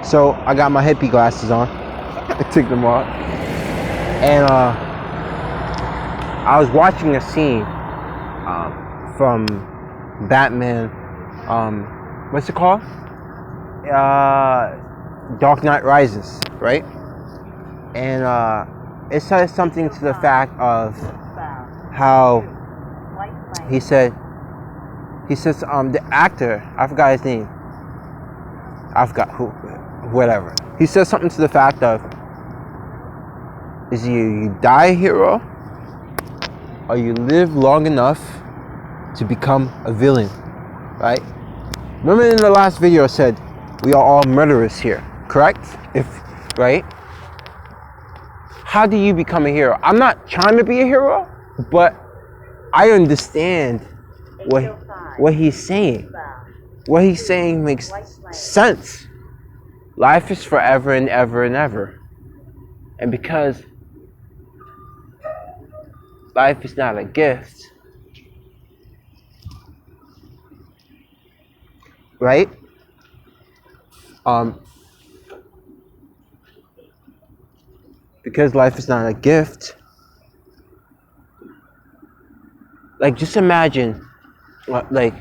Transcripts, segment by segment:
So I got my hippie glasses on. I took them off, and I was watching a scene from Batman. What's it called? Dark Knight Rises, right? And it says something to the fact of how he says the actor, I forgot his name. I forgot who, whatever. He says something to the fact of, is you die a hero, or you live long enough to become a villain, right? Remember in the last video I said, we are all murderers here, correct? Right? How do you become a hero? I'm not trying to be a hero, but I understand what he's saying. What he's saying makes sense. Life is forever and ever and ever. And because life is not a gift, right? Because life is not a gift, like just imagine, like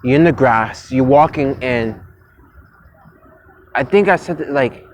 you're in the grass, you're walking, and I think I said that, like,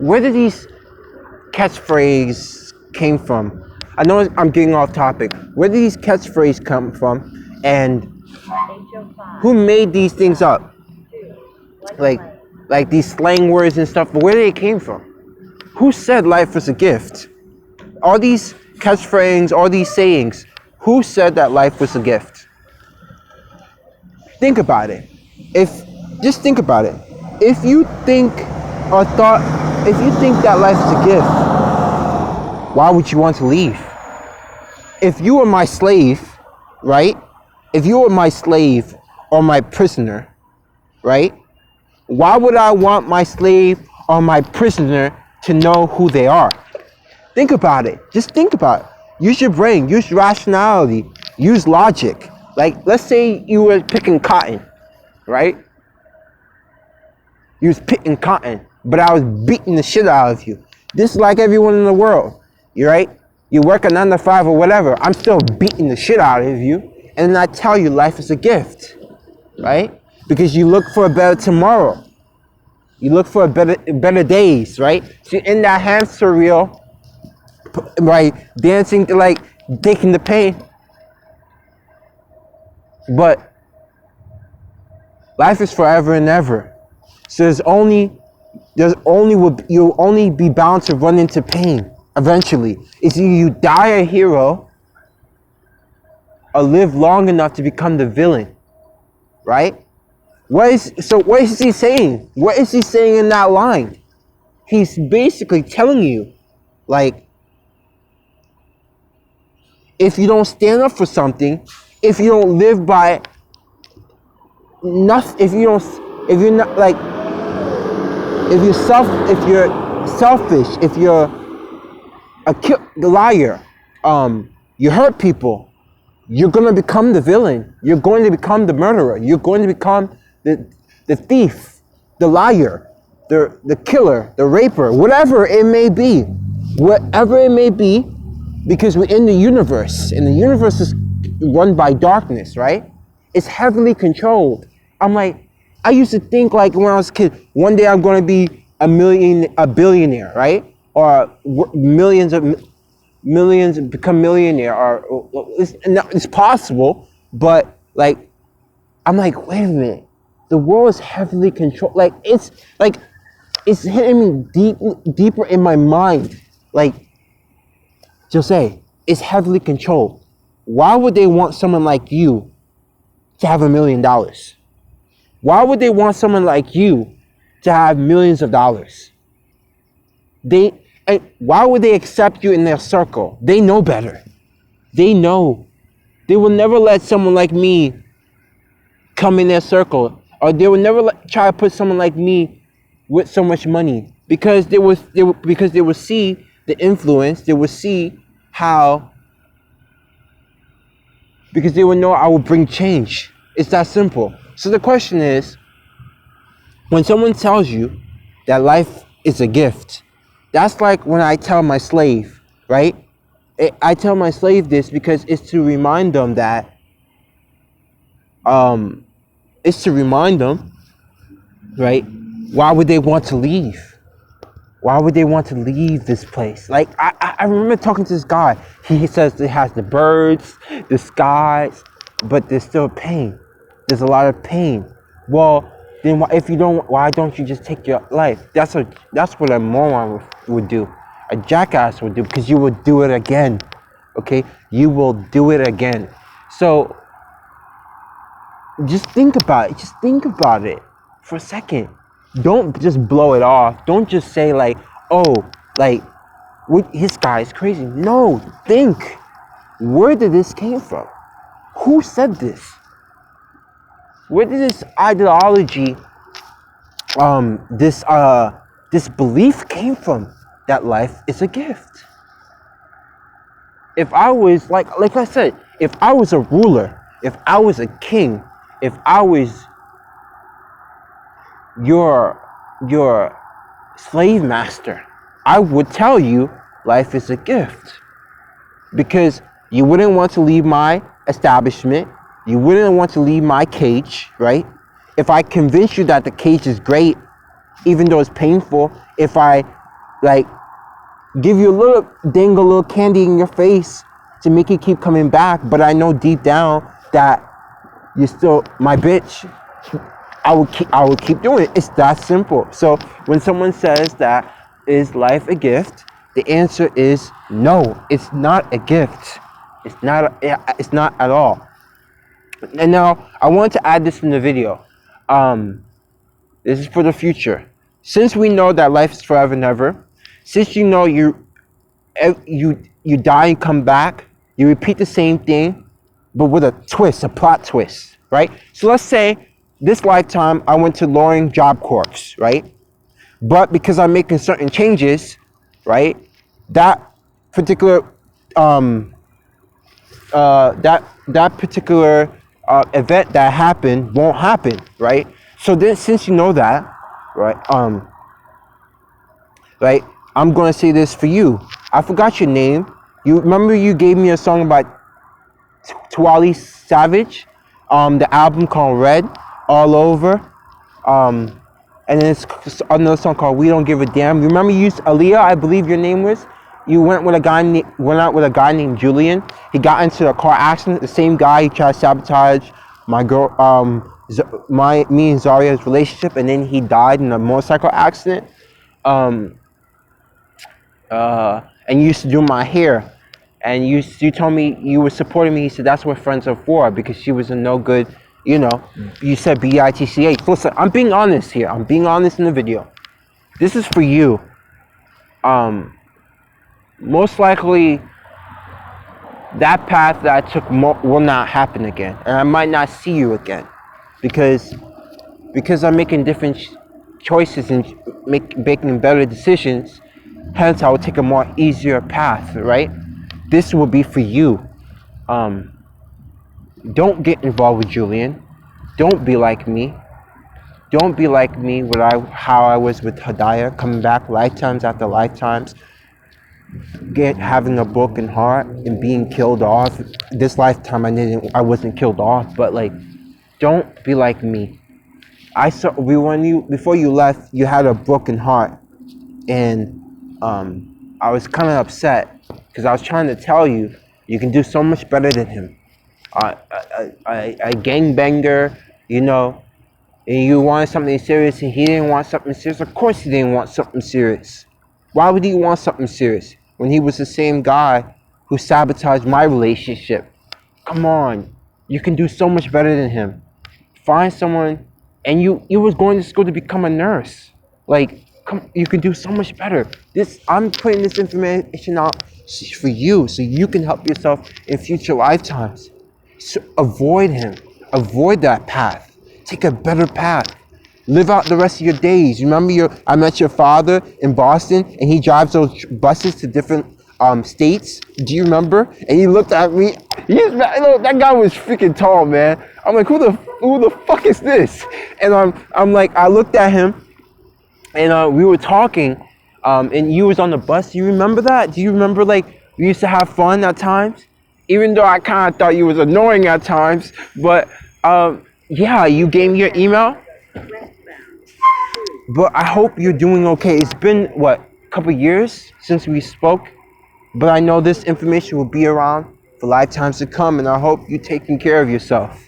where did these catchphrases came from? I know I'm getting off topic. Where did these catchphrases come from, and who made these things up? Like these slang words and stuff, but where they came from? Who said life was a gift? All these catchphrases, all these sayings, who said that life was a gift? Think about it. Just think about it. If you think that life is a gift, why would you want to leave? If you were my slave, right? If you were my slave or my prisoner, right? Why would I want my slave or my prisoner to know who they are? Think about it. Just think about it. Use your brain. Use rationality. Use logic. Like, let's say you were picking cotton, right? You was picking cotton, but I was beating the shit out of you. Just like everyone in the world, you right? You work a 9 to 5 or whatever. I'm still beating the shit out of you, and then I tell you life is a gift, right? Because you look for a better tomorrow. You look for better days, right? So you're in that hamster wheel, right? Dancing, like taking the pain. But life is forever and ever. So you'll only be bound to run into pain eventually. It's either you die a hero or live long enough to become the villain, right? What is he saying? What is he saying in that line? He's basically telling you, like, if you don't stand up for something, if you don't live by nothing, if you're selfish, if you're a liar, you hurt people, you're gonna become the villain. You're going to become the murderer. You're going to become the thief, the liar, the killer, the raper, whatever it may be, because we're in the universe, and the universe is run by darkness, right? It's heavily controlled. I used to think, like, when I was a kid, one day I'm going to be a billionaire, right? Or millions become millionaire, or it's possible, but like, I'm like, wait a minute. The world is heavily controlled. It's hitting me deeper in my mind. Like, Jose, it's heavily controlled. Why would they want someone like you to have $1 million? Why would they want someone like you to have millions of dollars? And why would they accept you in their circle? They know better. They know. They will never let someone like me come in their circle, or they will never try to put someone like me with so much money, because they will see the influence. They will see how, because they will know I will bring change. It's that simple. So the question is, when someone tells you that life is a gift, that's like when I tell my slave, right? I tell my slave this because it's to remind them that, it's to remind them, right? Why would they want to leave? Why would they want to leave this place? Like, I remember talking to this guy. He says it has the birds, the skies, but there's still pain. There's a lot of pain. Well, then if you don't, why don't you just take your life? That's what a moron would do. A jackass would do, because you would do it again. Okay? You will do it again. So just think about it. Just think about it for a second. Don't just blow it off. Don't just say like, oh, like, this guy is crazy. No, think. Where did this came from? Who said this? Where did this ideology, this belief came from that life is a gift? If I was like I said, if I was a ruler, if I was a king, if I was your slave master, I would tell you life is a gift, because you wouldn't want to leave my establishment. You wouldn't want to leave my cage, right? If I convince you that the cage is great, even though it's painful, if I like give you dangle a little candy in your face to make you keep coming back, but I know deep down that you're still my bitch, I will keep doing it. It's that simple. So when someone says that, is life a gift? The answer is no. It's not a gift. It's not at all. And now I want to add this in the video. This is for the future. Since we know that life is forever and ever, since you know you die and come back, you repeat the same thing, but with a twist, a plot twist, right? So let's say this lifetime I went to lowering Job Corps, right? But because I'm making certain changes, right, that particular that particular event that happened won't happen, right? So then, since you know that, right, right, I'm gonna say this for you. I forgot your name. You remember you gave me a song about Twali Savage, the album called Red, All Over, and then it's another song called We Don't Give a Damn. You remember you used Aaliyah, I believe your name was. You went out with a guy named Julian. He got into a car accident. The same guy, he tried to sabotage my girl, me and Zaria's relationship, and then he died in a motorcycle accident. And you used to do my hair, and you told me you were supporting me. He said that's what friends are for, because she was a no good, you know. You said bitch. Listen, I'm being honest here. I'm being honest in the video. This is for you. Most likely that path that I took will not happen again, and I might not see you again, because I'm making different choices and making better decisions. Hence, I will take a more easier path, right? This will be for you. Don't get involved with Julian. Don't be like me. Don't be like me how I was with Hadaya, coming back lifetimes after lifetimes, having a broken heart and being killed off. This lifetime I wasn't killed off, but like, don't be like me. Before you left, you had a broken heart, and I was kind of upset because I was trying to tell you can do so much better than him. A gangbanger, you know, and you wanted something serious and he didn't want something serious. Of course he didn't want something serious. Why would he want something serious when he was the same guy who sabotaged my relationship? Come on, you can do so much better than him. Find someone, and you was going to school to become a nurse. Like, you can do so much better. I'm putting this information out for you, so you can help yourself in future lifetimes. So avoid him. Avoid that path. Take a better path. Live out the rest of your days. Remember I met your father in Boston, and he drives those buses to different states. Do you remember? And he looked at me. That guy was freaking tall, man. I'm like, who the fuck is this? And I'm like, I looked at him, and we were talking, and you was on the bus. Do you remember that? Do you remember, like, we used to have fun at times? Even though I kind of thought you was annoying at times, but yeah, you gave me your email. But I hope you're doing okay. It's been, what, a couple years since we spoke? But I know this information will be around for lifetimes to come, and I hope you're taking care of yourself.